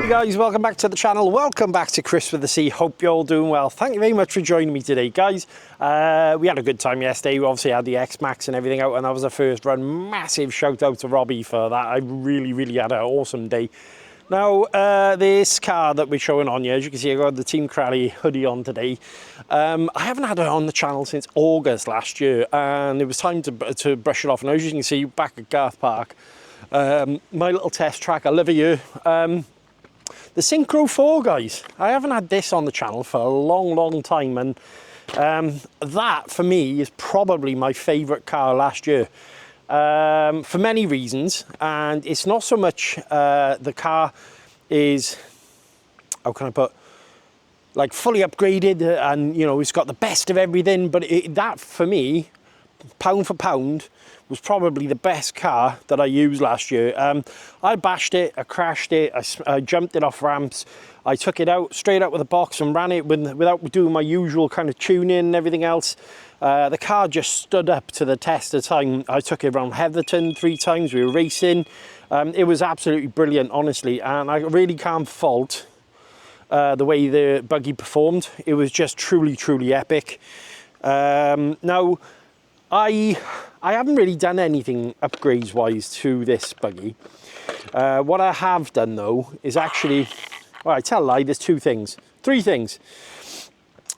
Hey guys, welcome back to the channel. Welcome back to Chris with the C. Hope you're all doing well. Thank you very much for joining me today, guys. We had a good time yesterday. We obviously had the X-Max and everything out, and that was the first run. Massive shout out to Robbie for that. I really had an awesome day. Now, this car that we're showing on here, as you can see, I got the Team Corally hoodie on today. I haven't had it on the channel since August last year, and it was time to brush it off. Now, as you can see, back at Garth Park, my little test track, I love it here. The Syncro 4, guys. I haven't had this on the channel for a long time, and that for me is probably my favourite car last year for many reasons. And it's not so much the car is, how can I put, like fully upgraded and you know it's got the best of everything, but that for me, pound for pound, was probably the best car that I used last year. I bashed it, I crashed it, I jumped it off ramps, I took it out straight out with the box and ran it without doing my usual kind of tuning and everything else. The car just stood up to the test of time. I took it around Heatherton 3 times, we were racing. It was absolutely brilliant, honestly, and I really can't fault the way the buggy performed. It was just truly epic. Now, I haven't really done anything upgrades wise to this buggy. What I have done though is actually, well, I tell a lie, there's 3 things.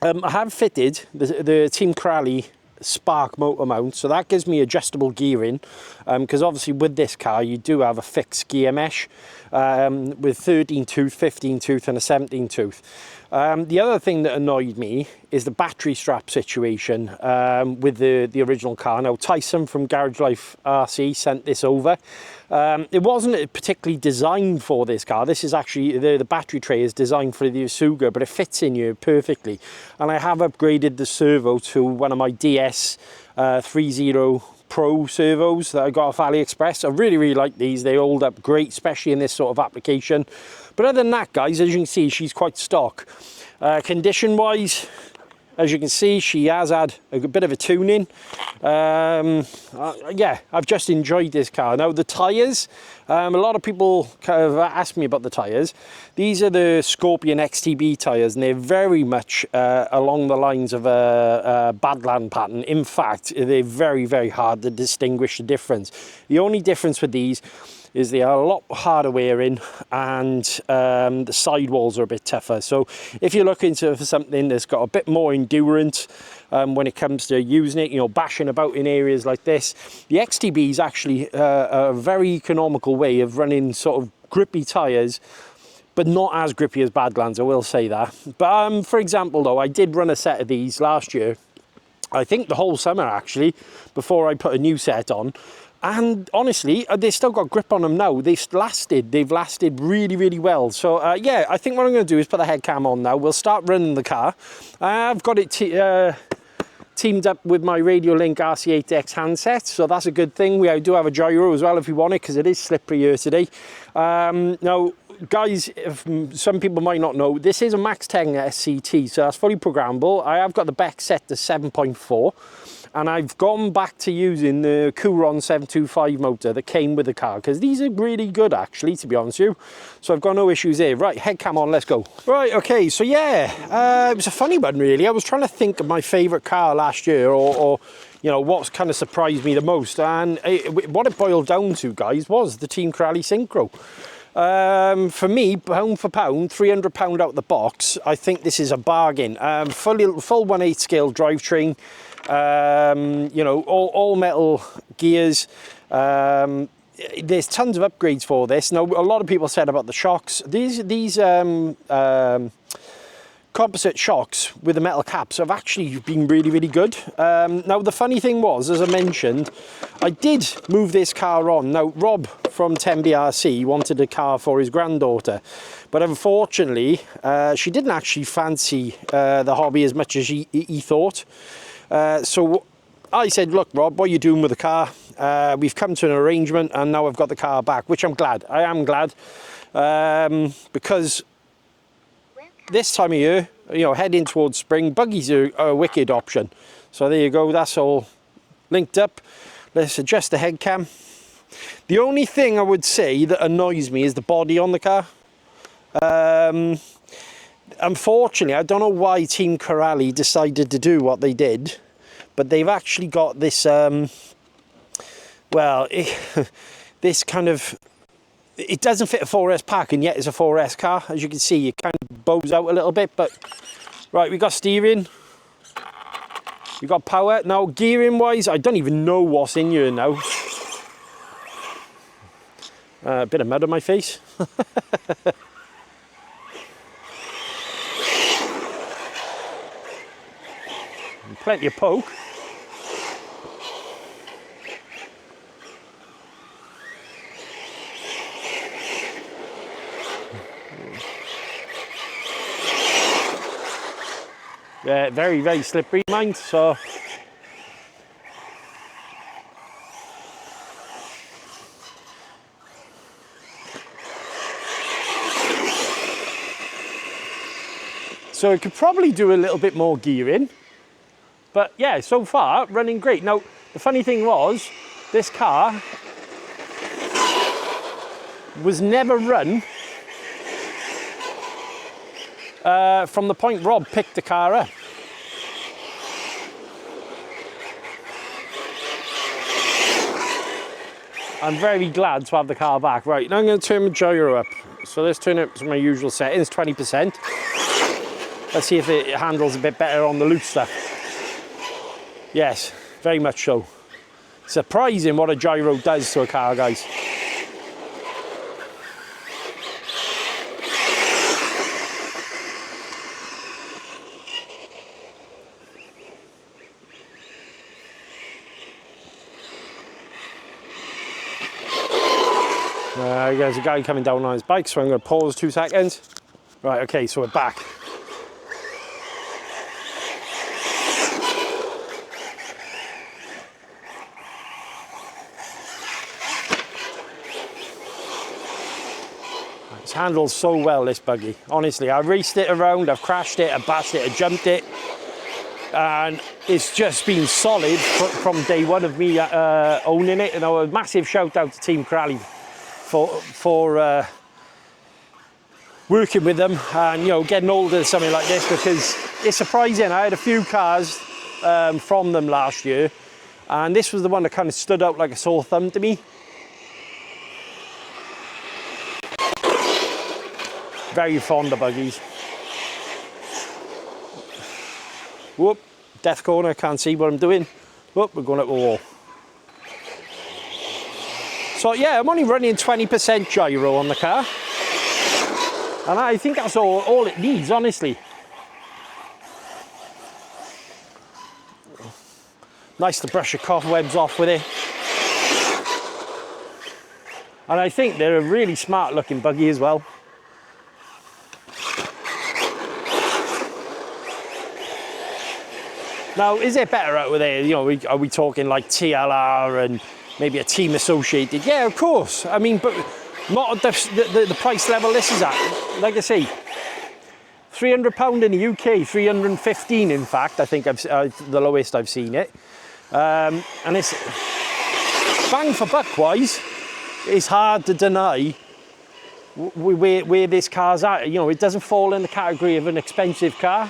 I have fitted the Team Corally Spark motor mount, so that gives me adjustable gearing, because obviously with this car you do have a fixed gear mesh with 13 tooth, 15 tooth and a 17 tooth. The other thing that annoyed me is the battery strap situation with the original car. Now, Tyson from Garage Life RC sent this over. It wasn't particularly designed for this car. This is actually, the battery tray is designed for the Isuga, but it fits in here perfectly. And I have upgraded the servo to one of my DS 30 Pro servos that I got off AliExpress. I really like these. They hold up great, especially in this sort of application. But other than that, guys, as you can see, she's quite stock. Condition wise, as you can see, she has had a bit of a tuning. Yeah, I've just enjoyed this car. Now the tyres, a lot of people kind of ask me about the tyres. These are the Scorpion XTB tyres, and they're very much along the lines of a Badland pattern. In fact, they're very hard to distinguish the difference. The only difference with these is they are a lot harder wearing, and the sidewalls are a bit tougher. So if you're looking for something that's got a bit more endurance when it comes to using it, you know, bashing about in areas like this, the XTB is actually a very economical way of running sort of grippy tyres, but not as grippy as Badlands, I will say that. But for example though, I did run a set of these last year, I think the whole summer actually, before I put a new set on. And honestly, they've still got grip on them now. They've lasted really well. So yeah, I think what I'm going to do is put the head cam on now. We'll start running the car. I've got it teamed up with my Radiolink RC8X handset, so that's a good thing. We do have a gyro as well if you want it, because it is slippery here today. Now, guys, some people might not know, this is a Max 10 SCT, so that's fully programmable. I have got the back set to 7.4. And I've gone back to using the Couron 725 motor that came with the car, because these are really good actually, to be honest with you. So I've got no issues there. Right, head cam on, let's go. Right, okay, so yeah, it was a funny one really. I was trying to think of my favourite car last year, or you know, what's kind of surprised me the most. And what it boiled down to, guys, was the Team Corally Syncro. For me, pound for pound, £300 out the box, I think this is a bargain. Full 1/8 scale drivetrain. You know, all metal gears. There's tons of upgrades for this. Now, a lot of people said about the shocks. These composite shocks with the metal caps have actually been really good. Now, the funny thing was, as I mentioned, I did move this car on. Now, Rob from 10BRC wanted a car for his granddaughter, but unfortunately, she didn't actually fancy the hobby as much as he thought. So I said, look, Rob, what are you doing with the car? We've come to an arrangement, and now I've got the car back, which I'm glad. I am glad, because this time of year, you know, heading towards spring, buggies are a wicked option. So there you go, that's all linked up. Let's adjust the head cam. The only thing I would say that annoys me is the body on the car. Unfortunately, I don't know why Team Corally decided to do what they did, but they've actually got this, this kind of, it doesn't fit a 4S pack, and yet it's a 4S car. As you can see, it kind of bows out a little bit, but right, we got steering, we got power. Now, gearing wise, I don't even know what's in here now. A bit of mud on my face. Plenty of poke. Yeah, very, very slippery, mind, so. So it could probably do a little bit more gearing. But yeah, so far, running great. Now, the funny thing was, this car was never run from the point Rob picked the car up. I'm very glad to have the car back. Right, now I'm going to turn my gyro up. So let's turn it to my usual settings, 20%. Let's see if it handles a bit better on the loose stuff. Yes, very much so. Surprising what a gyro does to a car, guys. There's a guy coming down on his bike, so I'm going to pause 2 seconds. Right, okay, so we're back. It's handled so well, this buggy. Honestly, I raced it around, I've crashed it, I've bashed it, I jumped it, and it's just been solid from day one of me owning it. And a massive shout out to Team Corally for working with them and, you know, getting hold of something like this, because it's surprising. I had a few cars from them last year, and this was the one that kind of stood out like a sore thumb to me. Very fond of buggies. Whoop, death corner, can't see what I'm doing. Whoop, we're going up the wall. So yeah, I'm only running 20% gyro on the car. And I think that's all it needs, honestly. Nice to brush the cobwebs off with it. And I think they're a really smart looking buggy as well. Now, is it better out there? You know, are we talking like TLR and maybe a Team Associated? Yeah, of course. I mean, but not at the price level this is at. Like I say, £300 in the UK, 315 in fact. I think the lowest I've seen it. And it's bang for buck wise. It's hard to deny where this car's at. You know, it doesn't fall in the category of an expensive car.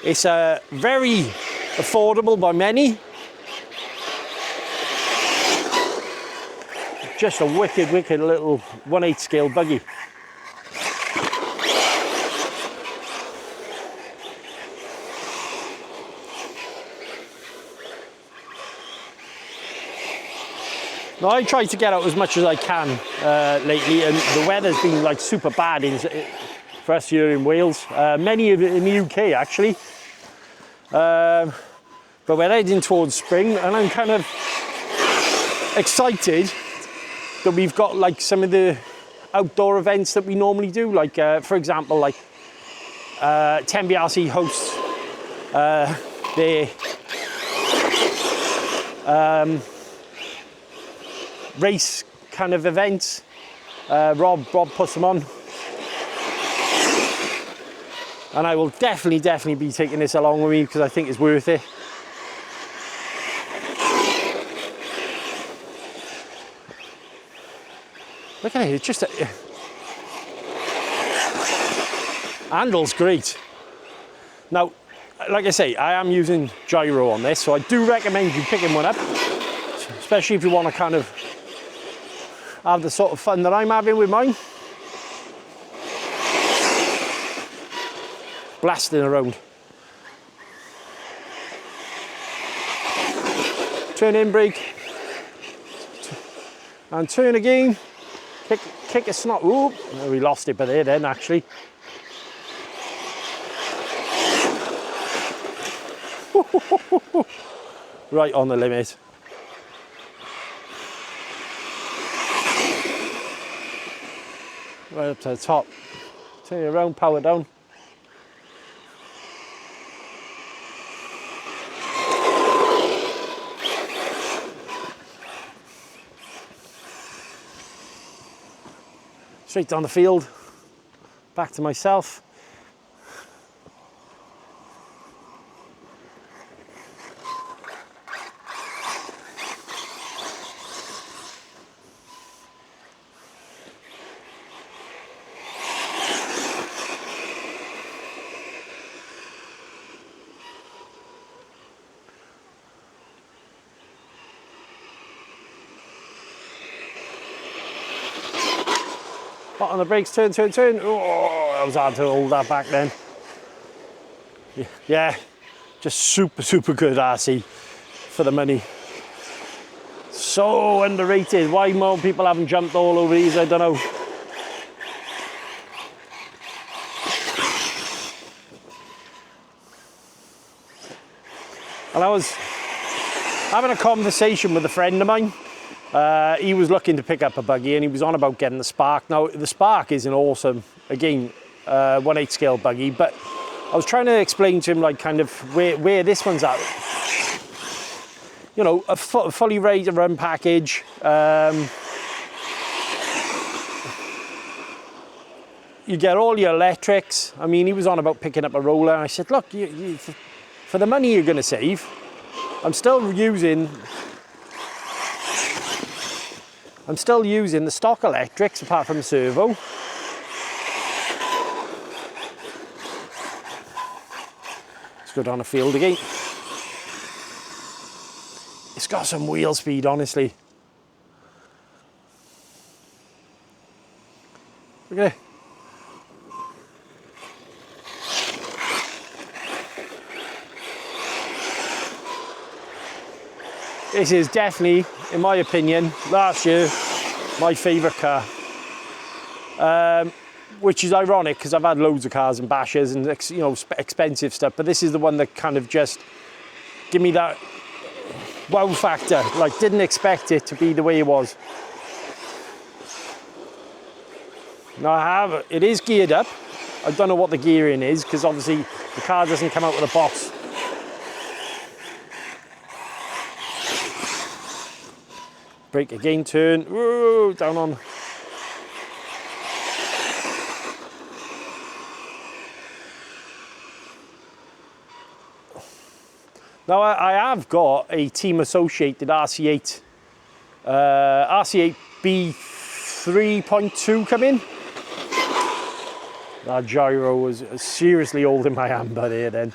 It's very affordable by many. Just a wicked, wicked little 1/8 scale buggy. Now, I try to get out as much as I can lately, and the weather's been like super bad for us here in Wales. Many of it in the UK actually. But we're heading towards spring, and I'm kind of excited that we've got like some of the outdoor events that we normally do. Like for example, like Tenby RC hosts their race kind of events. Rob puts them on. And I will definitely be taking this along with me because I think it's worth it. Look at it, it's just handle's great. Now, like I say, I am using gyro on this, so I do recommend you picking one up, especially if you want to kind of have the sort of fun that I'm having with mine. Blasting around. Turn in, brake, and turn again. Kick a snot. Ooh, we lost it by there then, actually. Right on the limit. Right up to the top. Turn it around, power down. Straight down the field, back to myself. Hot on the brakes, turn. Oh, that was hard to hold that back then. Yeah, just super good RC for the money. So underrated. Why more people haven't jumped all over these, I don't know. And I was having a conversation with a friend of mine. He was looking to pick up a buggy and he was on about getting the Spark. Now, the Spark is an awesome, again, 1/8 scale buggy, but I was trying to explain to him, like, kind of where this one's at. You know, a fully ready to run package. You get all your electrics. I mean, he was on about picking up a roller. And I said, look, for the money you're going to save, I'm still using the stock electrics apart from the servo. Let's go down the field again. It's got some wheel speed, honestly. Look at it. This is definitely, in my opinion, last year, my favourite car. Which is ironic because I've had loads of cars and bashes and, you know, expensive stuff, but this is the one that kind of just give me that wow factor. Like, didn't expect it to be the way it was. Now it is geared up. I don't know what the gearing is because obviously the car doesn't come out with a box. Brake again, turn, whoa, down on. Now I have got a team associated RC8, RC8 B3.2 coming. That gyro was seriously holding my hand by there then.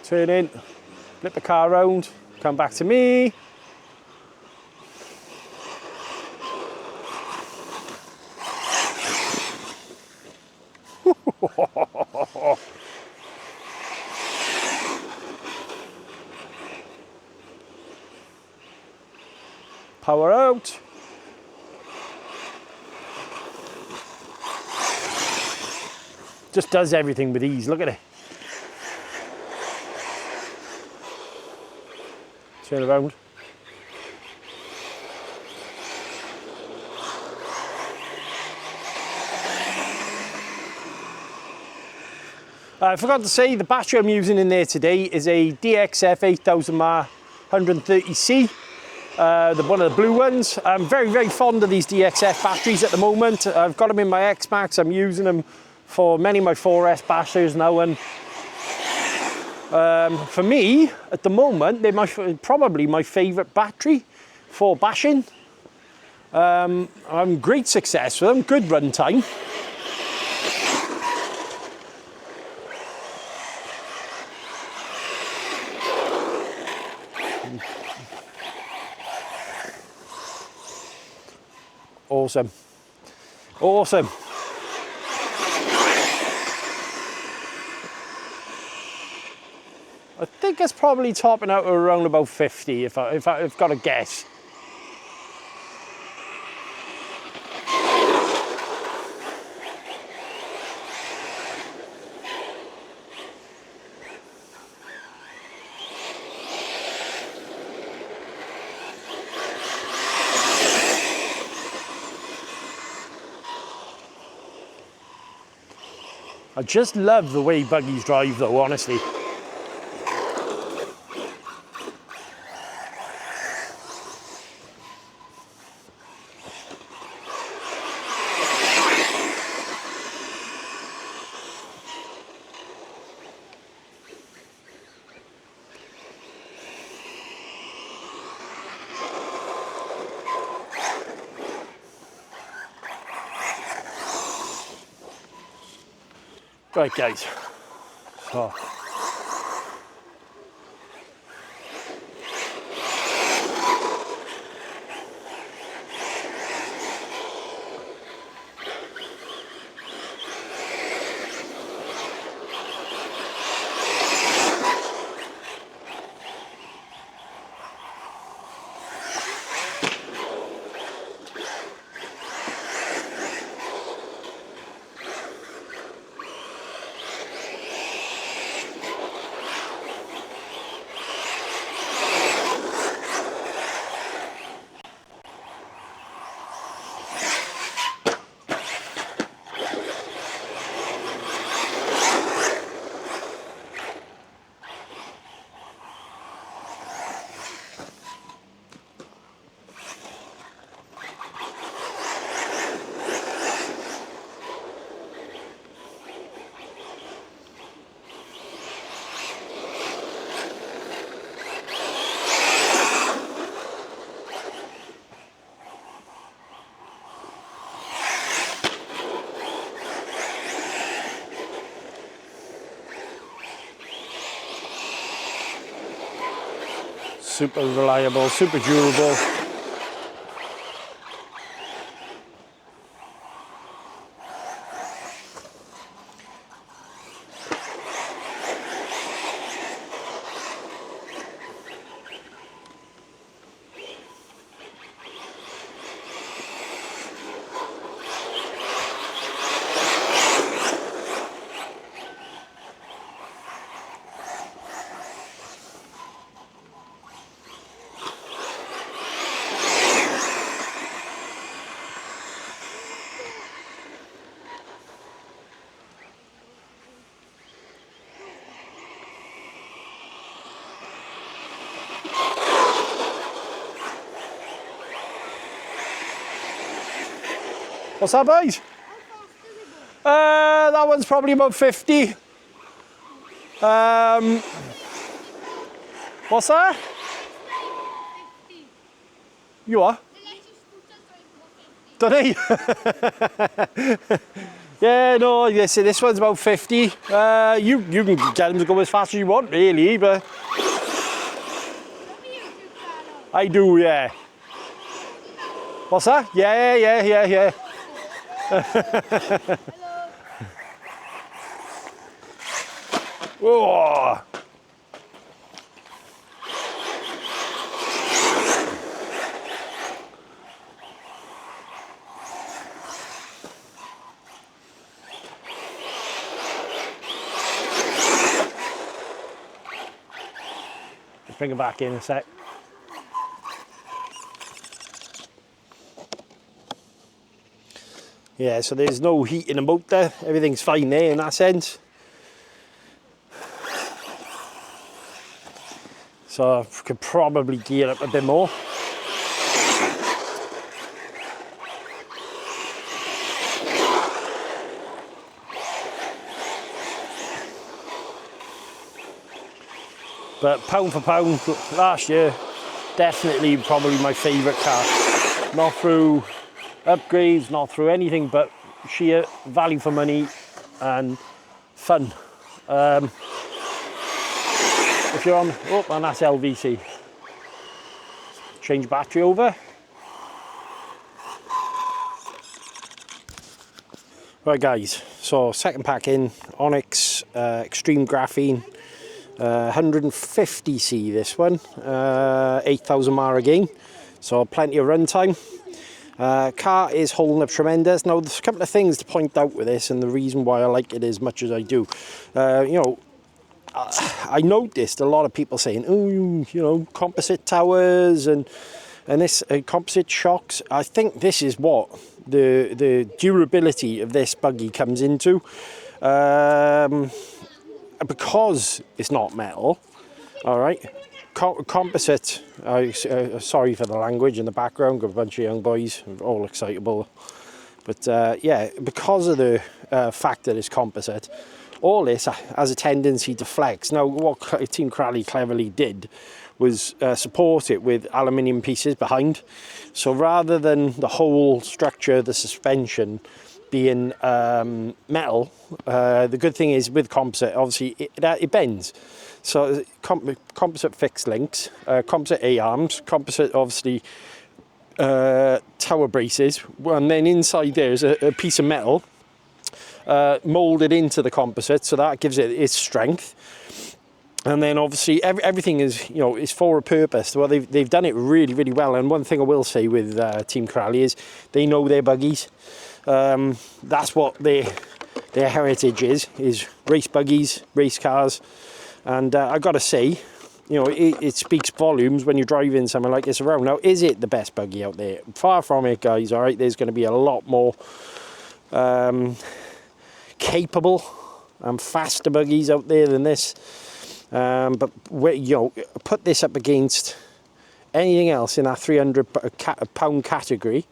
Turn in, flip the car around, come back to me. Power out. Just does everything with ease, look at it. Turn around. I forgot to say the battery I'm using in there today is a DXF 8000 mAh 130C. one of the blue ones. I'm very, very fond of these DXF batteries at the moment. I've got them in my X-Max. I'm using them for many of my 4S bashers now, and for me, at the moment, they're probably my favourite battery for bashing. I'm having great success with them, good run time. Awesome. Awesome. I think it's probably topping out around about 50 if I've got to guess. I just love the way buggies drive though, honestly. Right guys, so super reliable, super durable. What's that, boys? That one's probably about 50. What's that? 50. You are? The latest Don't he? Yeah, no, yes, this one's about 50. You can get them to go as fast as you want, really, but... I do, yeah. What's that? Yeah. Whoa. Bring it back in a sec. Yeah, so there's no heat in the motor, everything's fine there in that sense. So I could probably gear up a bit more. But pound for pound, last year, definitely probably my favourite car. Not through upgrades, not through anything, but sheer value for money and fun. If you're on, oh, and that's LVC. Change battery over. Right guys, so second pack in, Onyx Extreme Graphene, 150C this one, 8,000 mile again, so plenty of run time. Car is holding up tremendous. Now there's a couple of things to point out with this, and the reason why I like it as much as I do. You know, I noticed a lot of people saying, oh, you know, composite towers and this composite shocks. I think this is what the durability of this buggy comes into, because it's not metal. All right, composite. Sorry for the language in the background. Got a bunch of young boys, all excitable. But yeah, because of the fact that it's composite, all this has a tendency to flex. Now, what Team Corally cleverly did was support it with aluminium pieces behind. So rather than the whole structure, the suspension being metal, the good thing is with composite, obviously it bends. So composite fixed links, composite A-arms, composite obviously tower braces, and then inside there's a piece of metal molded into the composite, so that gives it its strength. And then obviously everything is, you know, is for a purpose. Well, they've done it really, really well. And one thing I will say with Team Corally is they know their buggies. That's what their heritage is race buggies, race cars. And I got to say, you know, it speaks volumes when you're driving something like this around. Now, is it the best buggy out there? Far from it, guys. All right, there's going to be a lot more capable and faster buggies out there than this. But you know, put this up against anything else in that 300 pound category,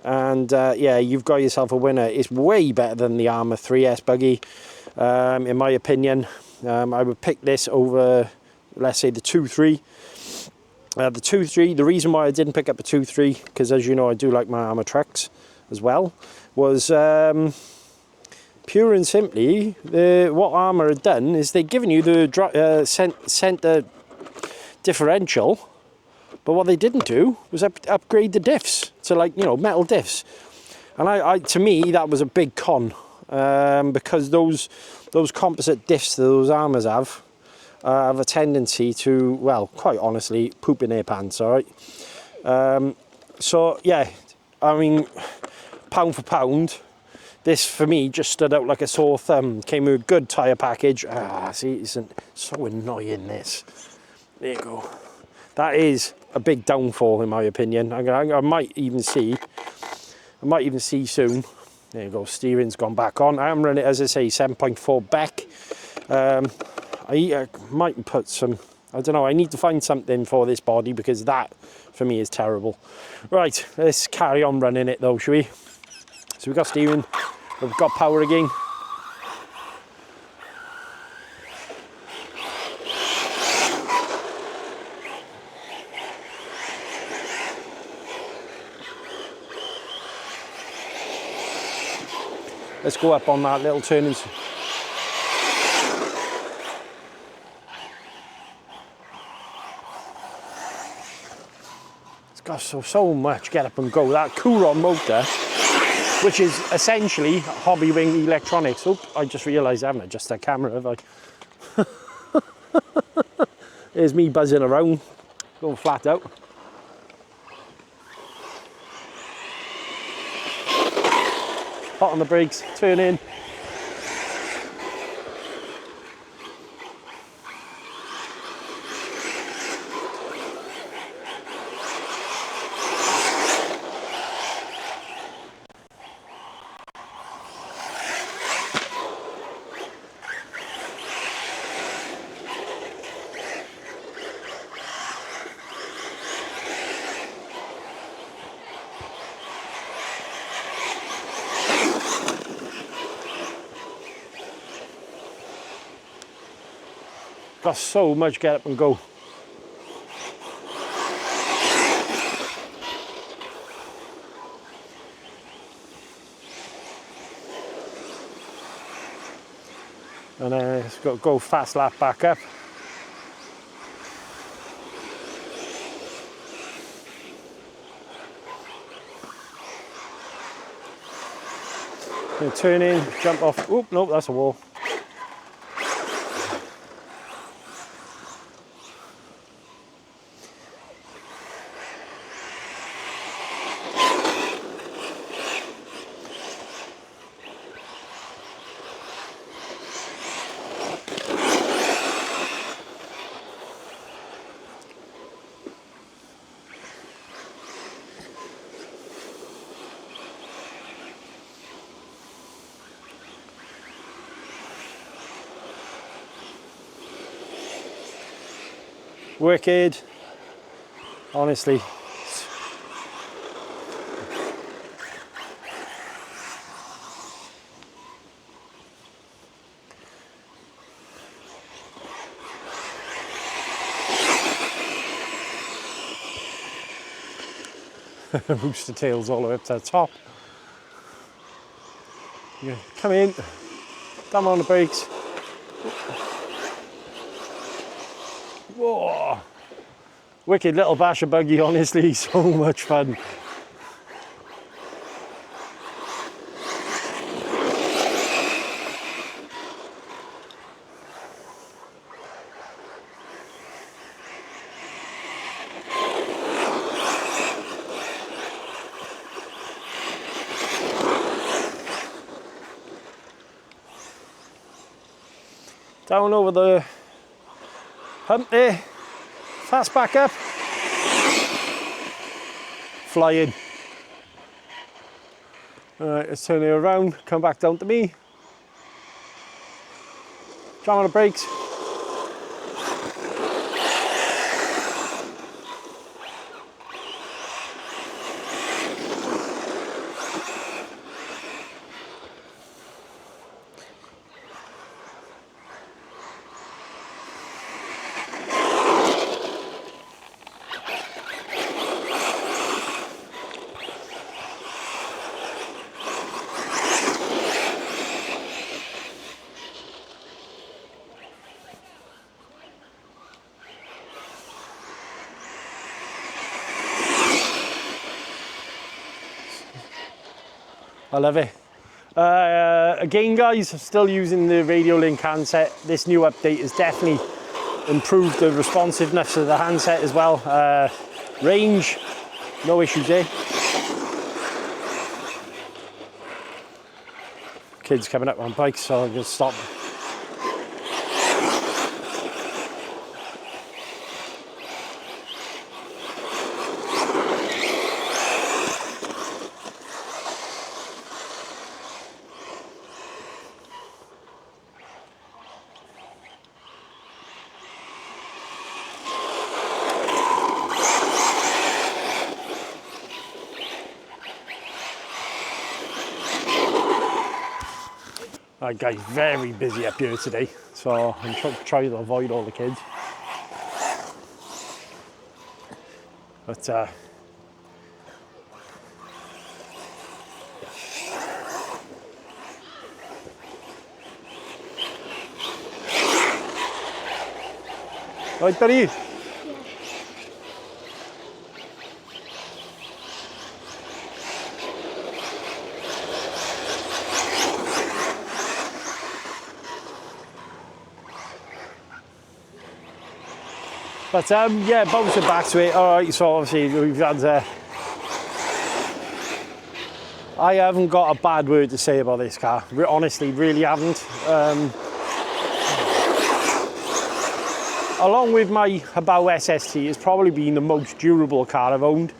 and yeah, you've got yourself a winner. It's way better than the Arrma 3S buggy, in my opinion. I would pick this over, let's say, the 2.3. The 2.3. The reason why I didn't pick up a 2.3, because as you know, I do like my Arrma trucks as well, was pure and simply, what Arrma had done is they'd given you the centre differential, but what they didn't do was upgrade the diffs to, like, you know, metal diffs. And to me, that was a big con, because those composite diffs that those Arrmas have a tendency to, well, quite honestly, poop in their pants. All right. So yeah, I mean, pound for pound, this for me just stood out like a sore thumb. Came with a good tyre package. See, it's so annoying, this. There you go. That is a big downfall in my opinion. I might even see soon. There you go, steering's gone back on. I am running, as I say, 7.4 Beck. I might put some, I don't know, I need to find something for this body because that for me is terrible. Right, let's carry on running it though, shall we? So we've got steering, we've got power again. Let's go up on that little turning. It's got so much get up and go. That Couron motor, which is essentially Hobbywing electronics. Oh, I just realised I haven't adjusted that camera, have I? There's me buzzing around, going flat out. Hot on the brakes, turn in. got so much get up and go. And it's got to go fast lap back up. Gonna turn in, jump off. Oop, nope, that's a wall. Wicked, honestly. Rooster tails all the way up to the top. Yeah, come in, thumb on the brakes. Whoa. Wicked little basher buggy, honestly, so much fun. Down over the hump there, fast back up, flying. All right, let's turn it around, come back down to me. Jam on the brakes. I love it. Again, guys, I'm still using the Radio Link handset. This new update has definitely improved the responsiveness of the handset as well. Range, no issues there. Kids coming up on bikes, so I'm going to stop. Right guys, very busy up here today, so I'm trying to avoid all the kids. But right, buddy? But yeah, bouncing back to it. All right, so obviously we've had. I haven't got a bad word to say about this car. Honestly, really haven't. Along with my Hobbywing SST, it's probably been the most durable car I've owned.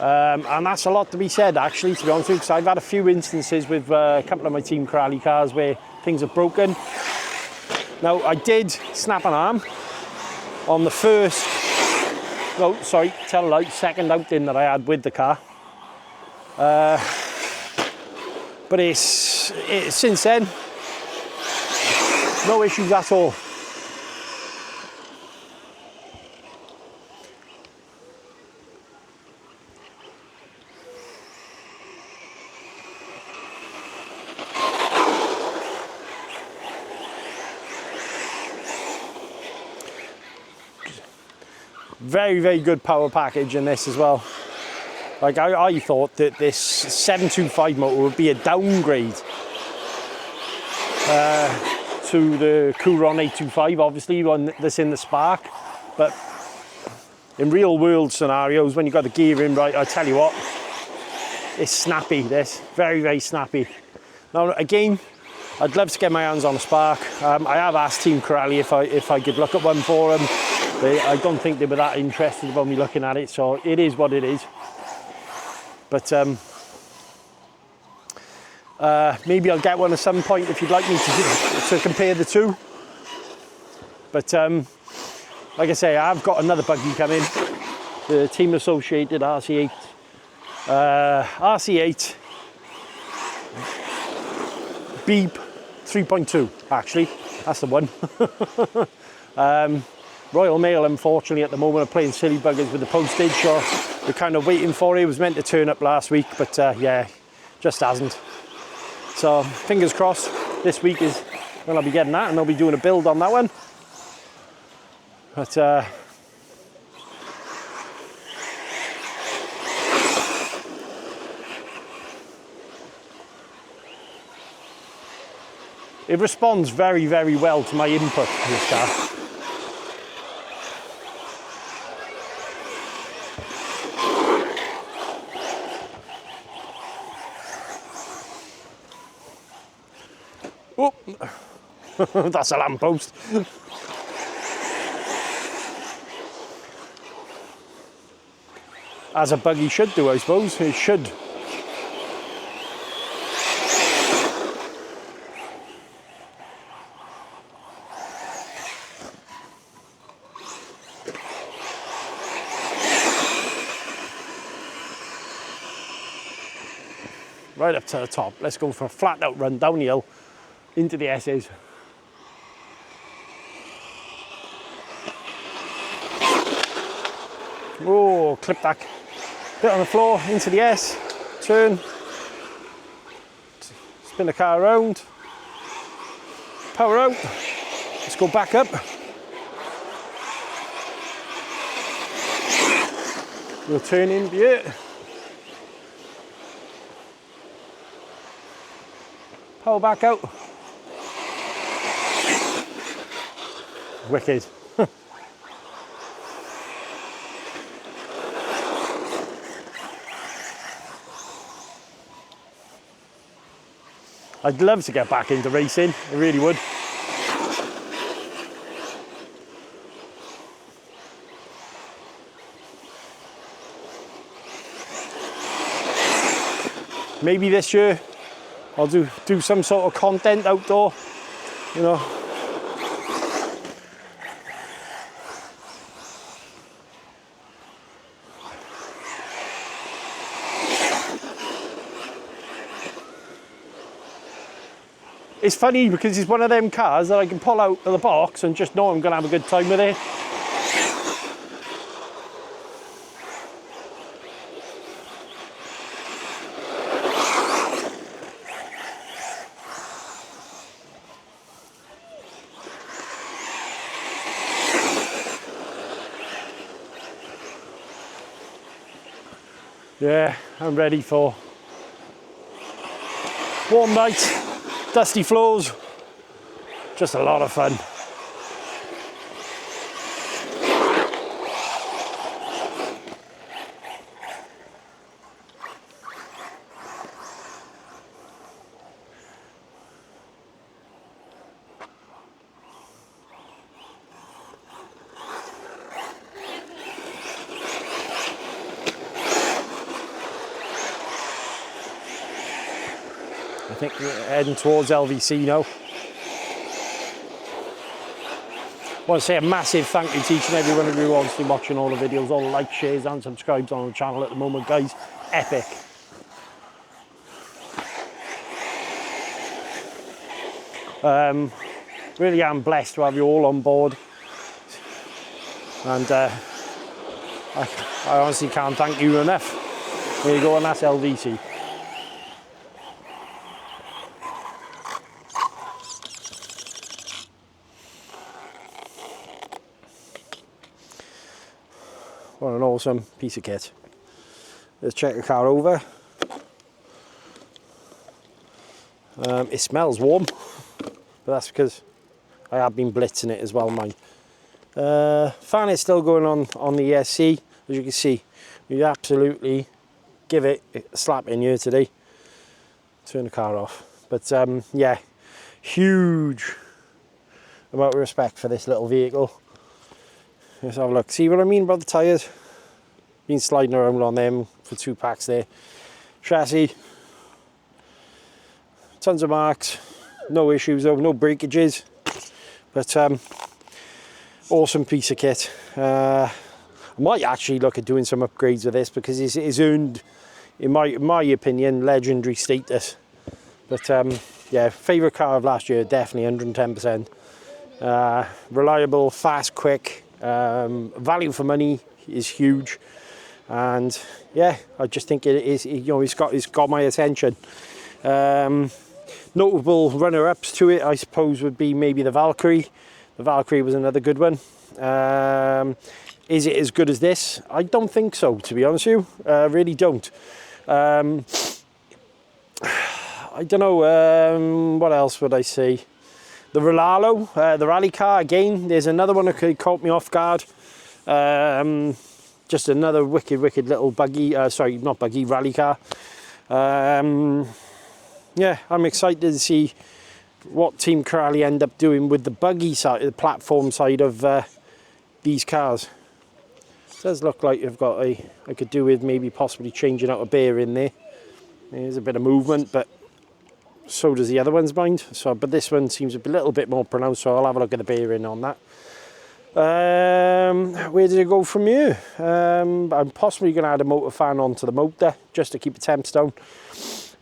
And that's a lot to be said, actually, to be honest with you, because I've had a few instances with a couple of my Team Corally cars where things have broken. Now, I did snap an arm on the first, no, sorry, tell a lie, second outing that I had with the car. But it's since then, no issues at all. Very, very good power package in this as well. Like I thought that this 725 motor would be a downgrade to the Couron 825, obviously, one that's in the Spark. But in real world scenarios, when you've got the gearing right, I tell you what, it's snappy, this. Very, very snappy. Now, again, I'd love to get my hands on a Spark. I have asked Team Corally if I could look at one for them. I don't think they were that interested about me looking at it, so it is what it is. But maybe I'll get one at some point if you'd like me to compare the two. But like I say, I've got another buggy coming, the Team Associated RC8. RC8 Beep 3.2, actually, that's the one. Royal Mail, unfortunately, at the moment are playing silly buggers with the postage, so we're kind of waiting for it. It was meant to turn up last week, but yeah, just hasn't. So fingers crossed, this week is when I'll be getting that, and I'll be doing a build on that one. But it responds very, very well to my input, this car. Oh, that's a lamppost. As a buggy should do, I suppose. It should. Right up to the top. Let's go for a flat out run down the hill into the S's. Oh, clip back. Bit on the floor, into the S, turn, spin the car around, power out. Let's go back up. We'll turn in here. Power back out. Wicked. I'd love to get back into racing, I really would. Maybe this year I'll do some sort of content outdoor, you know. It's funny because it's one of them cars that I can pull out of the box and just know I'm going to have a good time with it. Yeah, I'm ready for warm nights, dusty floors, just a lot of fun. I think we're heading towards LVC now. I want to say a massive thank you to each and every one of you who are obviously watching all the videos, all the likes, shares and subscribes on the channel at the moment, guys. Epic. Really am blessed to have you all on board. And I honestly can't thank you enough. There you go, and that's LVC. what an awesome piece of kit. Let's check the car over. It smells warm, but that's because I have been blitzing it as well, mine. Fan is still going on the ESC, as you can see. We absolutely give it a slap in here today. Turn the car off. But yeah, huge amount of respect for this little vehicle. Let's have a look. See what I mean about the tyres? Been sliding around on them for 2 packs there. Chassis, tons of marks, no issues though, no breakages. But awesome piece of kit. I might actually look at doing some upgrades with this because it's earned, in my opinion, legendary status. But yeah, favourite car of last year, definitely 110%. Reliable, fast, quick, value for money is huge. And yeah, I just think it is, you know, it's got my attention. Notable runner-ups to it, I suppose, would be maybe the Valkyrie. The Valkyrie was another good one. Is it as good as this? I don't think so, to be honest with you. I really don't. I don't know, what else would I say? The Rolalo, the rally car, again, there's another one that caught me off guard. Just another wicked little buggy, sorry, not buggy, rally car. Yeah, I'm excited to see what Team Corally end up doing with the buggy side, the platform side of these cars. It does look like you've got I could do with maybe possibly changing out a bear in there. There's a bit of movement, but so does the other one's mind. So, but this one seems a little bit more pronounced, so I'll have a look at the bearing on that. Where did it go from here? I'm possibly going to add a motor fan onto the motor just to keep the temps down.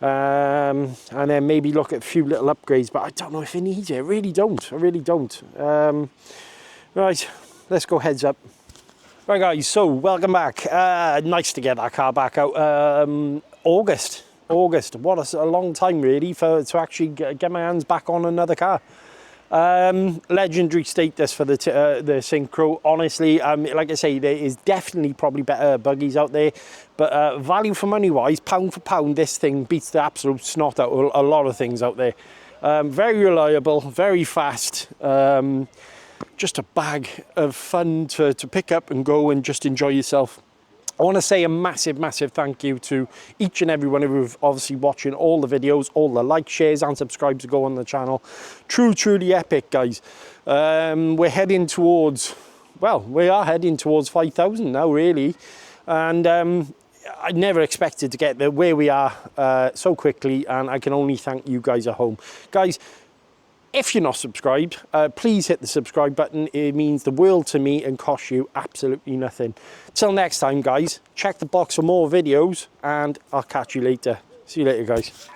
And then maybe look at a few little upgrades, but I don't know if it needs it. I really don't. Right, let's go heads up. Right guys, so welcome back. Nice to get that car back out. August, what a long time really to actually get my hands back on another car. Legendary status for the Syncro. Honestly, like I say, there is definitely probably better buggies out there, but value for money wise, pound for pound, this thing beats the absolute snot out of a lot of things out there. Very reliable, very fast, just a bag of fun to pick up and go and just enjoy yourself. I want to say a massive thank you to each and every one of you who've obviously watching all the videos, all the likes, shares and subscribes to go on the channel. Truly epic, guys. We're heading towards, well, we are heading towards 5,000 now, really. And I never expected to get there where we are so quickly, and I can only thank you guys at home. Guys, if you're not subscribed, please hit the subscribe button. It means the world to me and costs you absolutely nothing. Till next time, guys, check the box for more videos, and I'll catch you later. See you later, guys.